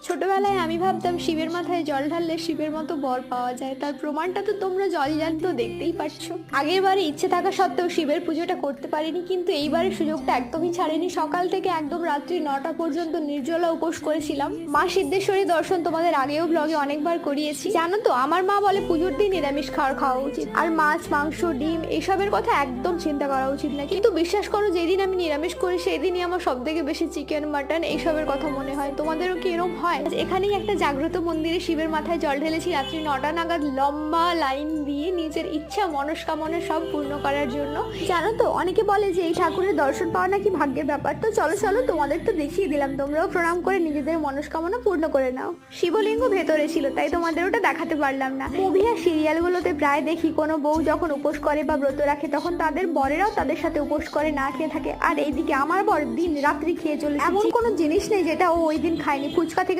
ছোটবেলায় আমি ভাবতাম শিবের মাথায় জল ঢাললে শিবের মতো বর পাওয়া যায়, তার প্রমাণটা তো তোমরা জলজান্ত দেখতেই পাচ্ছ। আগের বারে ইচ্ছে থাকা সত্ত্বেও শিবের পুজোটা করতে পারিনি, কিন্তু এইবারে সুযোগটা একদমই ছাড়েনি। সকাল থেকে একদম রাত্রি 9টা পর্যন্ত নির্জলা উপোস করেছিলাম। মা সিদ্ধেশ্বরী দর্শন তোমাদের আগেও ব্লগে অনেকবার করিয়েছি। জানো তো, আমার মা বলে পুজোর দিন নিরামিষ খাওয়া উচিত, আর মাছ মাংস ডিম এসবের কথা একদম চিন্তা করা উচিত না। কিন্তু বিশ্বাস করো, যেদিন আমি নিরামিষ করি সেই দিনই আমার সব থেকে বেশি চিকেন মাটন এইসবের কথা মনে হয়। তোমাদেরও কি এরকম হয়? এখানেই একটা জাগ্রত মন্দিরে শিবের মাথায় জল ঢেলেছি রাত্রি 9টা নাগাদ, লম্বা লাইন দিয়ে নিজের ইচ্ছা মনস্কামনা সব পূর্ণ করার জন্য। জানো তো, অনেকে বলে যে এই ঠাকুরের দর্শন পাওয়া নাকি ভাগ্যের ব্যাপার। তো চলো চলো, তোমাদের তো দেখিয়ে দিলাম, তোমরাও প্রণাম করে নিজেদের মনস্কামনা পূর্ণ করে নাও। শিবলিঙ্গ ভেতরে ছিল, তাই তোমাদের ওটা দেখাতে পারলাম না। মুভি আর সিরিয়ালগুলোতে প্রায় দেখি কোনো বউ যখন উপোস করে বা ব্রত রাখে, তখন তাদের বরেরাও তাদের সাথে উপোস করে না খেয়ে থাকে। আর এইদিকে আমার বর দিন রাত্রি খেয়ে চলে। এমন কোনো জিনিস নেই যেটা ও ওই দিন খায়নি। ফুচকা থেকে